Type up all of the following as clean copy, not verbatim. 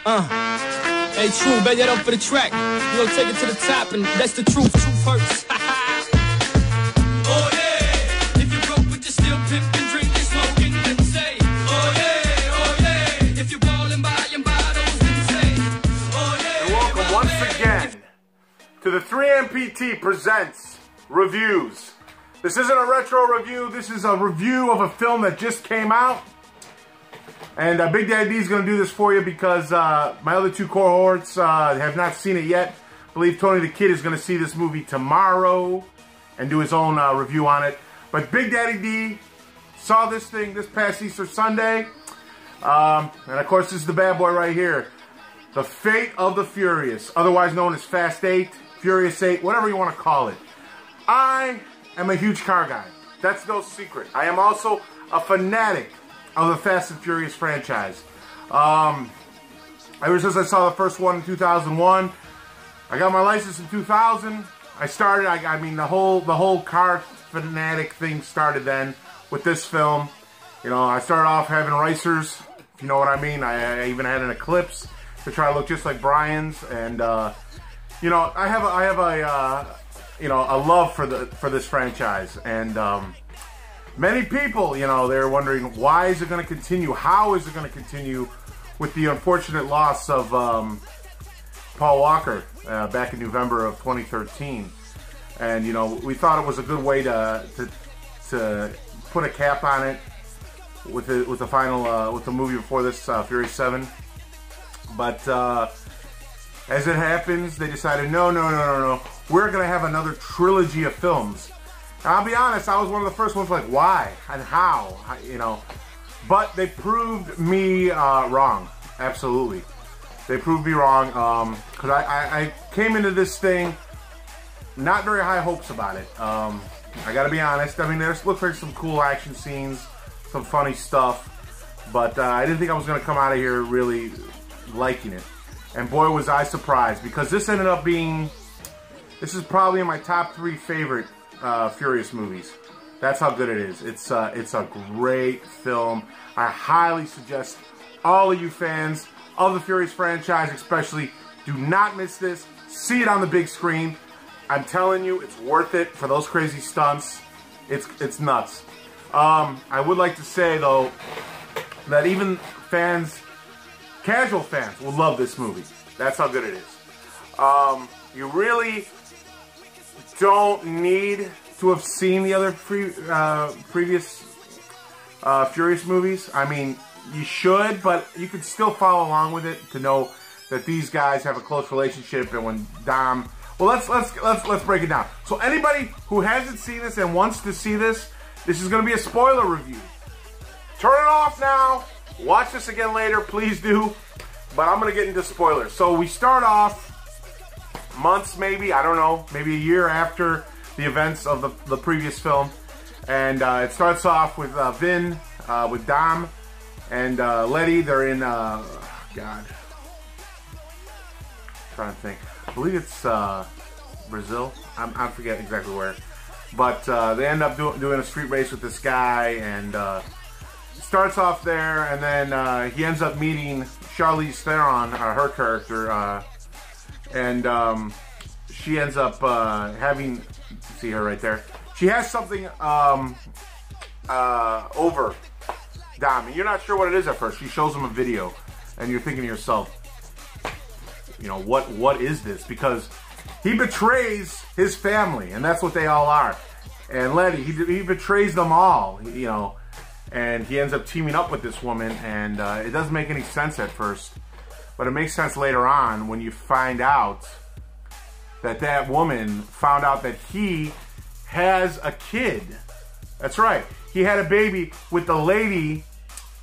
Hey, true, bet that up for the track. You gonna take it to the top, and that's the truth. Truth hurts. Oh yeah, if you're broke but you're still pimping, drinking, smoking, then say, oh yeah, if you're ballin', buying bottles, then say, oh yeah. And welcome once again to the 3MPT Presents Reviews. This isn't a retro review, this is a review of a film that just came out. And Big Daddy D is going to do this for you because my other two cohorts have not seen it yet. I believe Tony the Kid is going to see this movie tomorrow and do his own review on it. But Big Daddy D saw this thing this past Easter Sunday. And of course, this is the bad boy right here. The Fate of the Furious, otherwise known as Fast 8, Furious 8, whatever you want to call it. I am a huge car guy. That's no secret. I am also a fanatic of the Fast and Furious franchise. Ever since I saw the first one in 2001, I got my license in 2000. I started, I mean, the whole car fanatic thing started then with this film. You know, I started off having racers, if you know what I mean. I even had an Eclipse to try to look just like Brian's, and you know, I have a you know, a love for this franchise, and many people, you know, they're wondering, why is it going to continue? How is it going to continue with the unfortunate loss of Paul Walker back in November of 2013? And, you know, we thought it was a good way to put a cap on it with the final, with the movie before this, Fury 7. But as it happens, they decided, no. We're going to have another trilogy of films. I'll be honest, I was one of the first ones like, why and how, you know. But they proved me wrong. Absolutely. They proved me wrong because I came into this thing not very high hopes about it. I got to be honest. I mean, there's looks like some cool action scenes, some funny stuff. But I didn't think I was going to come out of here really liking it. And boy, was I surprised, because this ended up being, this is probably in my top 3 favorite Furious movies. That's how good it is. It's a great film. I highly suggest all of you fans of the Furious franchise, especially, do not miss this. See it on the big screen. I'm telling you, it's worth it for those crazy stunts. It's nuts. I would like to say though that even fans, casual fans, will love this movie. That's how good it is. You really don't need to have seen the other previous Furious movies. I mean, you should, but you can still follow along with it to know that these guys have a close relationship. And when Dom, well, let's break it down. So anybody who hasn't seen this and wants to see this, this is going to be a spoiler review. Turn it off now. Watch this again later, please do. But I'm going to get into spoilers. So we start off months, maybe, I don't know, maybe a year after the events of the previous film. And it starts off with Vin, with Dom, and Letty. They're in, God, I'm trying to think. I believe it's Brazil. I forget exactly where. But they end up doing a street race with this guy, and it starts off there, and then he ends up meeting Charlize Theron, her character, and she ends up having, you can see her right there, she has something over Dom, and you're not sure what it is at first. She shows him a video, and you're thinking to yourself, you know, what is this? Because he betrays his family, and that's what they all are. And Letty, he betrays them all, you know, and he ends up teaming up with this woman, and it doesn't make any sense at first, but it makes sense later on when you find out that that woman found out that he has a kid. That's right. He had a baby with the lady,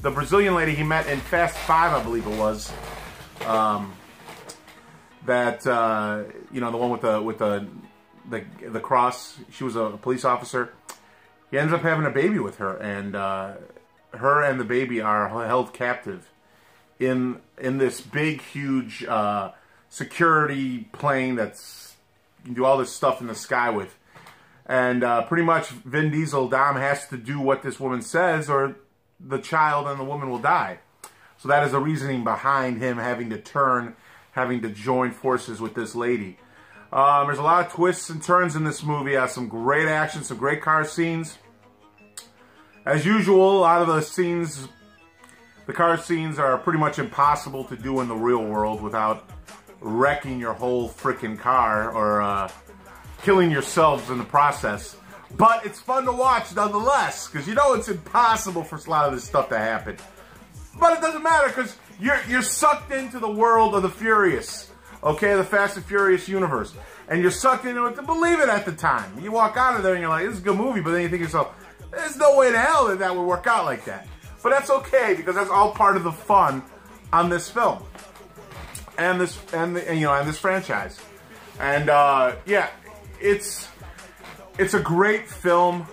the Brazilian lady he met in Fast 5, I believe it was. You know, the one with the cross. She was a police officer. He ends up having a baby with her, and her and the baby are held captive in this big, huge security plane that's, you can do all this stuff in the sky with. And pretty much Vin Diesel, Dom, has to do what this woman says, or the child and the woman will die. So that is the reasoning behind him having to join forces with this lady. There's a lot of twists and turns in this movie. It has some great action, some great car scenes. As usual, a lot of the car scenes are pretty much impossible to do in the real world without wrecking your whole freaking car or killing yourselves in the process. But it's fun to watch nonetheless, because you know it's impossible for a lot of this stuff to happen. But it doesn't matter, because you're sucked into the world of the Furious, okay, the Fast and Furious universe. And you're sucked into it to believe it at the time. You walk out of there and you're like, this is a good movie, but then you think to yourself, there's no way in hell that would work out like that. But that's okay, because that's all part of the fun on this film. And this franchise. And yeah, it's a great film.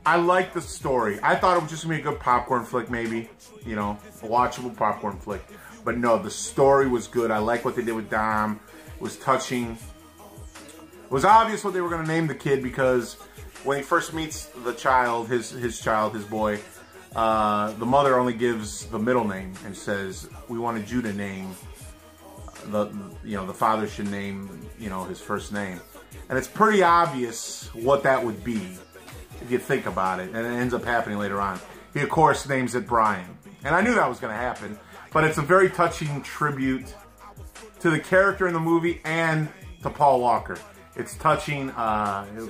I like the story. I thought it was just gonna be a good popcorn flick, maybe, you know, a watchable popcorn flick. But no, the story was good. I like what they did with Dom. It was touching. It was obvious what they were gonna name the kid, because when he first meets the child, his boy, the mother only gives the middle name and says, "We wanted you to name the father should name, his first name." And it's pretty obvious what that would be if you think about it, and it ends up happening later on. He, of course, names it Brian. And I knew that was going to happen, but it's a very touching tribute to the character in the movie and to Paul Walker. It's touching. It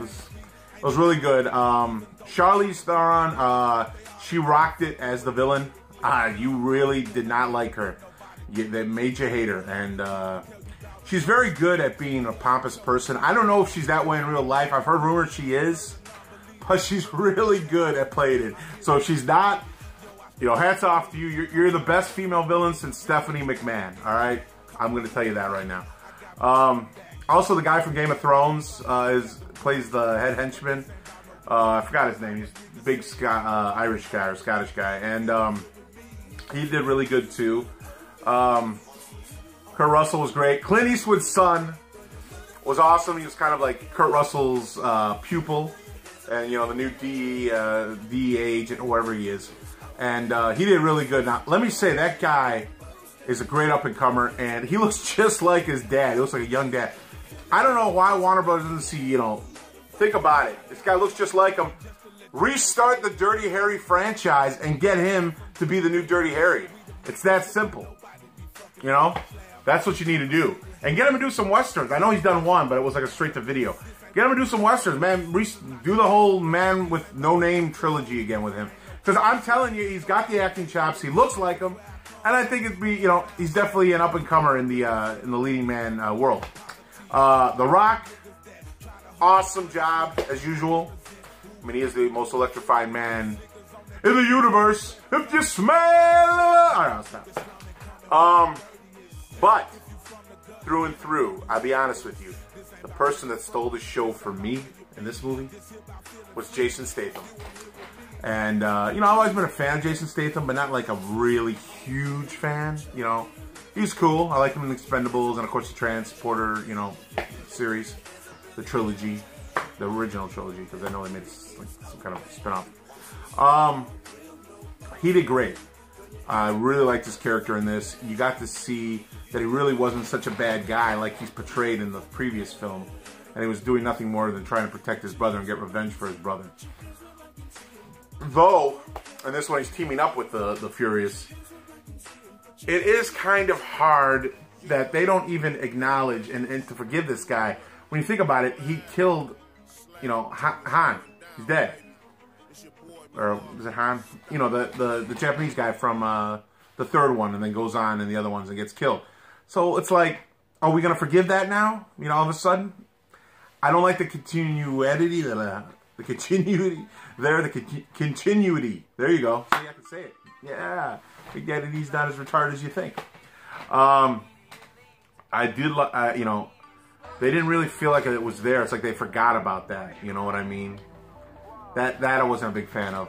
was really good. Charlize Theron, she rocked it as the villain. You really did not like her. That made you hate her. And she's very good at being a pompous person. I don't know if she's that way in real life. I've heard rumors she is. But she's really good at playing it. So if she's not, hats off to you. You're the best female villain since Stephanie McMahon, all right? I'm going to tell you that right now. Also, the guy from Game of Thrones plays the head henchman. I forgot his name. He's a big Irish guy or Scottish guy. And he did really good, too. Kurt Russell was great. Clint Eastwood's son was awesome. He was kind of like Kurt Russell's pupil. And, the new DEA agent, or whatever he is. And he did really good. Now, let me say, that guy is a great up-and-comer, and he looks just like his dad. He looks like a young dad. I don't know why Warner Brothers doesn't see, think about it. This guy looks just like him. Restart the Dirty Harry franchise and get him to be the new Dirty Harry. It's that simple. That's what you need to do. And get him to do some westerns. I know he's done one, but it was like a straight-to-video. Get him to do some westerns, man. Do the whole Man with No Name trilogy again with him. Because I'm telling you, he's got the acting chops. He looks like him. And I think it'd be, he's definitely an up-and-comer in the leading man world. The Rock, awesome job, as usual. I mean, he is the most electrifying man in the universe. If you smell it. All right, I'll stop. But, through and through, I'll be honest with you. The person that stole the show for me in this movie was Jason Statham. And, I've always been a fan of Jason Statham, but not like a really huge fan, He's cool. I like him in Expendables and, of course, the Transporter, series. The trilogy. The original trilogy, because I know they made some kind of spin-off. He did great. I really liked his character in this. You got to see that he really wasn't such a bad guy like he's portrayed in the previous film. And he was doing nothing more than trying to protect his brother and get revenge for his brother. Though, in this one he's teaming up with the Furious, it is kind of hard that they don't even acknowledge and to forgive this guy. When you think about it, he killed, Han. He's dead. Or was it Han? The Japanese guy from the third one, and then goes on in the other ones and gets killed. So it's like, are we going to forgive that now? All of a sudden? I don't like the continuity. The continuity. There you go. See, I can say it. Yeah. Forgettity's not as retarded as you think. I did, they didn't really feel like it was there. It's like they forgot about that. You know what I mean? That I wasn't a big fan of.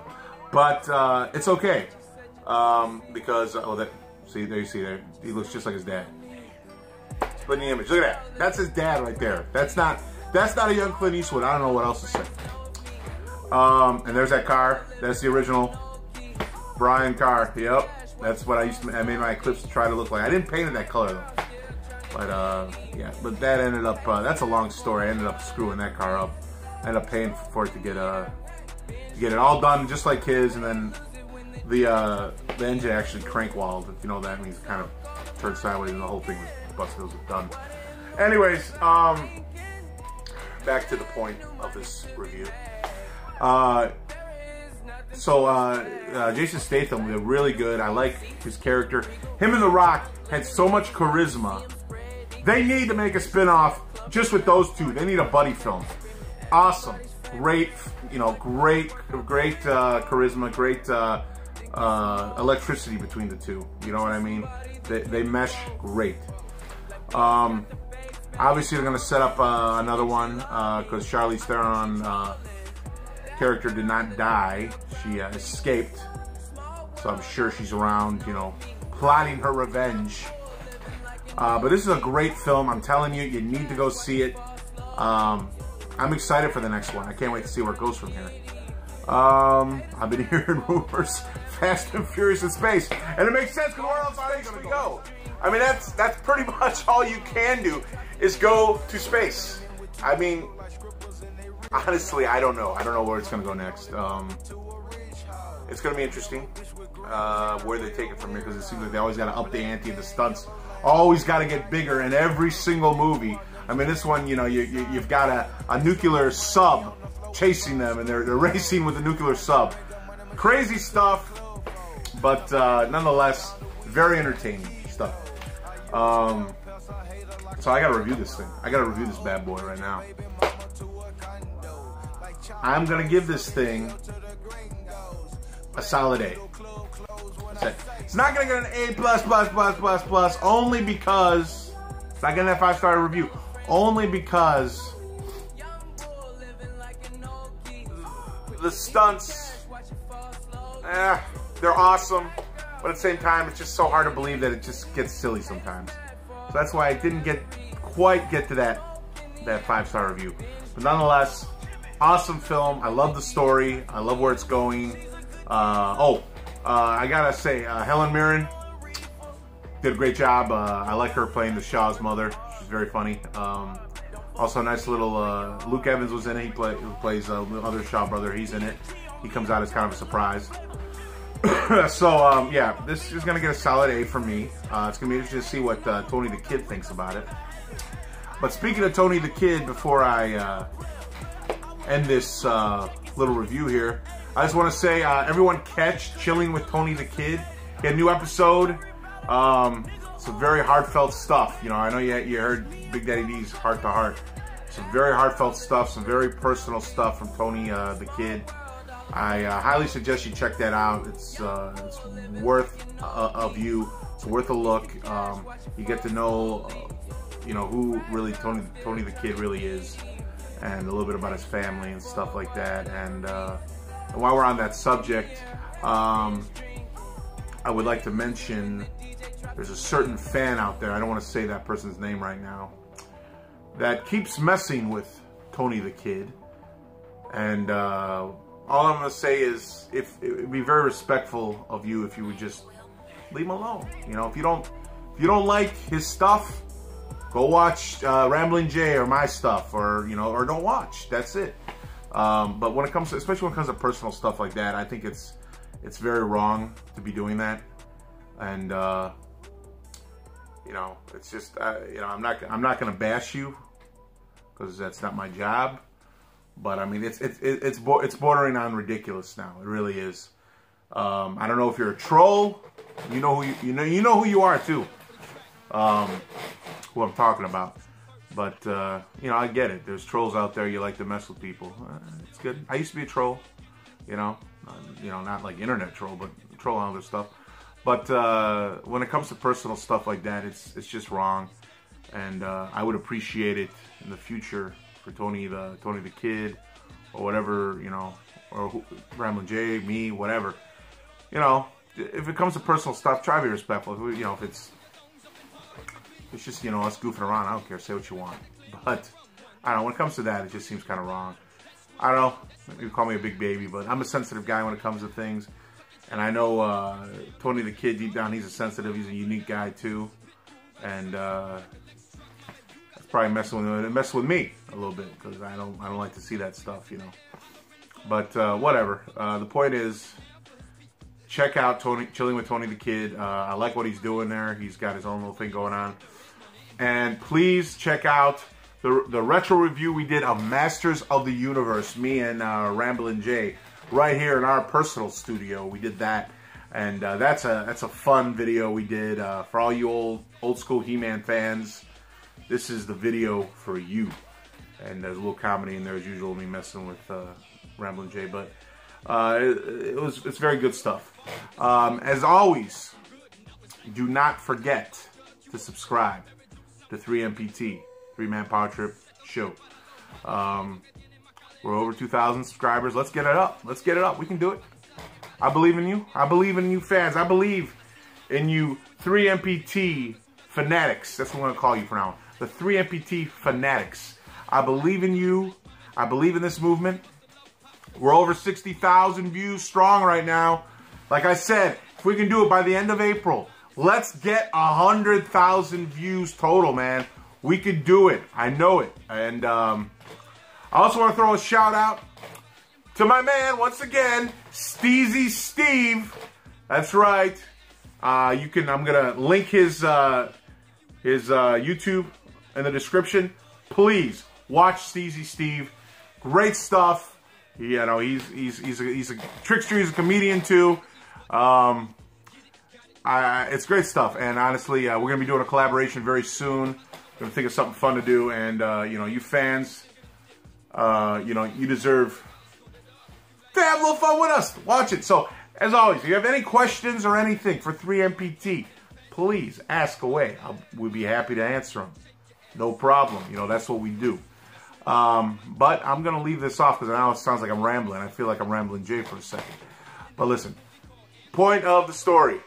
But it's okay. Because, there you see there. He looks just like his dad. Split the image. Look at that. That's his dad right there. That's not a young Clint Eastwood. I don't know what else to say. And there's that car. That's the original. Brian Carr. Yep, that's what I made my clips to try to look like. I didn't paint it that color though. But yeah, but that ended up. That's a long story. I ended up screwing that car up. I ended up paying for it to get it all done just like his, and then the engine actually crank walled. If you know what that means, it kind of turned sideways, and the whole thing was busted. It was done. Anyways, back to the point of this review. Jason Statham was really good. I like his character. Him and The Rock had so much charisma. They need to make a spin-off just with those two. They need a buddy film. Awesome. Great, you know, great charisma, great electricity between the two. You know what I mean? They mesh great. Obviously, they're going to set up another one because Charlize Theron character did not die. She escaped. So I'm sure she's around, you know, plotting her revenge. But this is a great film. I'm telling you, you need to go see it. I'm excited for the next one. I can't wait to see where it goes from here. I've been hearing rumors, Fast and Furious in space, and it makes sense because where else are they going to go? I mean, that's pretty much all you can do is go to space. I mean, honestly, I don't know. I don't know where it's going to go next. It's going to be interesting where they take it from here because it seems like they always got to up the ante. The stunts always got to get bigger in every single movie. I mean, this one, you know, you've got a nuclear sub chasing them, and they're racing with a nuclear sub. Crazy stuff, but nonetheless, very entertaining stuff. So I gotta review this thing. I gotta review this bad boy right now. I'm gonna give this thing a solid A. That's it. It's not gonna get an A+++++, only because it's not getting that 5-star review. Only because the stunts, they're awesome, but at the same time, it's just so hard to believe that it just gets silly sometimes. So that's why I didn't quite get to that 5-star review. But nonetheless, awesome film. I love the story. I love where it's going. I gotta say, Helen Mirren did a great job. I like her playing the Shaw's mother. She's very funny. Also, a nice little Luke Evans was in it. He plays the other Shaw brother. He's in it. He comes out as kind of a surprise. So, yeah, this is going to get a solid A from me. It's going to be interesting to see what Tony the Kid thinks about it. But speaking of Tony the Kid, before I end this little review here, I just want to say, everyone catch Chilling with Tony the Kid. He had a new episode. Some very heartfelt stuff. You know, I know you heard Big Daddy D's Heart to Heart. Some very heartfelt stuff, some very personal stuff from Tony the Kid. I highly suggest you check that out. It's worth a view. It's worth a look. You get to know, you know, who really Tony the Kid really is, and a little bit about his family and stuff like that. And while we're on that subject, I would like to mention there's a certain fan out there, I don't want to say that person's name right now, that keeps messing with Tony the Kid. And all I'm going to say is, it would be very respectful of you if you would just leave him alone. You know, if you don't like his stuff, go watch Ramblin' Jay or my stuff, or you know, or don't watch. That's it. But when it comes to, especially when it comes to personal stuff like that, I think it's very wrong to be doing that. And you know, it's just you know, I'm not gonna bash you because that's not my job. But I mean, it's bordering on ridiculous now. It really is. I don't know if you're a troll. You know who you are too. Who I'm talking about. But you know, I get it. There's trolls out there. You like to mess with people. It's good. I used to be a troll. You know, not like internet troll, but troll on other stuff. But when it comes to personal stuff like that, it's just wrong. And I would appreciate it in the future for Tony the Kid, or whatever, you know, or Ramblin' Jay, me, whatever. You know, if it comes to personal stuff, try to be respectful. You know, if it's just, you know, us goofing around, I don't care. Say what you want. But I don't know. When it comes to that, it just seems kind of wrong. I don't know. You call me a big baby, but I'm a sensitive guy when it comes to things. And I know Tony the Kid, deep down, he's a sensitive, he's a unique guy too. And that's probably messing with me a little bit, because I don't like to see that stuff, you know. But whatever. The point is, check out Chilling with Tony the Kid. I like what he's doing there. He's got his own little thing going on. And please check out the retro review we did of Masters of the Universe. Me and Ramblin' Jay, right here in our personal studio. We did that, and that's a fun video we did for all you old school He-Man fans. This is the video for you. And there's a little comedy in there as usual, me messing with Ramblin' Jay, but it's very good stuff. As always, do not forget to subscribe to 3MPT, 3-Man Power Trip Show. We're over 2,000 subscribers. Let's get it up. Let's get it up. We can do it. I believe in you. I believe in you fans. I believe in you 3MPT fanatics. That's what I'm going to call you for now. The 3MPT fanatics. I believe in you. I believe in this movement. We're over 60,000 views strong right now. Like I said, if we can do it by the end of April, let's get 100,000 views total, man. We could do it. I know it. And I also want to throw a shout out to my man, once again, Steezy Steve. That's right. I'm gonna link his YouTube in the description. Please watch Steezy Steve. Great stuff. You know, he's a trickster. He's a comedian too. It's great stuff. And honestly, we're gonna be doing a collaboration very soon. We're gonna think of something fun to do. And you know, you fans, you know, you deserve to have a little fun with us. Watch it. So, as always, if you have any questions or anything for 3MPT, please ask away. We'll be happy to answer them. No problem. You know, that's what we do. But I'm going to leave this off because now it sounds like I'm rambling. I feel like I'm Ramblin' Jay for a second. But listen, point of the story,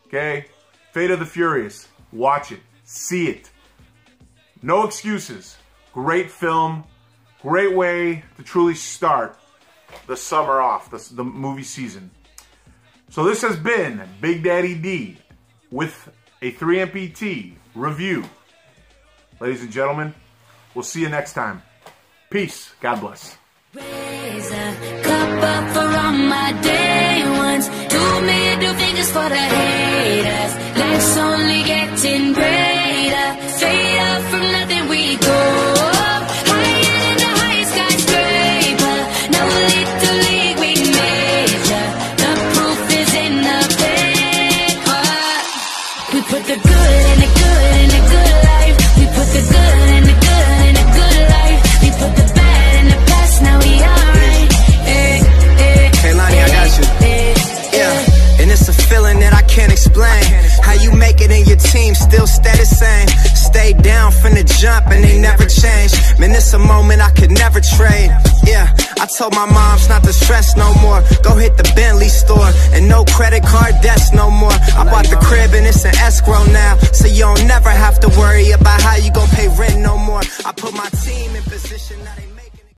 okay? Fate of the Furious. Watch it. See it. No excuses. Great film. Great way to truly start the summer off, the movie season. So this has been Big Daddy D with a 3MPT review. Ladies and gentlemen, we'll see you next time. Peace. God bless. Raise a cup up for all my day ones. 2 middle fingers for the haters. Life's only getting greater. Straight up from nothing we go. Higher than the highest skyscraper. No little league we major. The proof is in the paper. We put the good in the good in the good life. We put the good in the good in the good life. We put the bad in the past, now we alright. Hey Lonnie, I got you. Yeah, and it's a feeling that I can't explain. How you make it in your team still stay the same. Stay down from the jump and they never change. Man, it's a moment I could never trade. Yeah, I told my moms not to stress no more. Go hit the Bentley store and no credit card debts no more. I bought the crib and it's an escrow now, so you don't never have to worry about how you gon' pay rent no more. I put my team in position, now they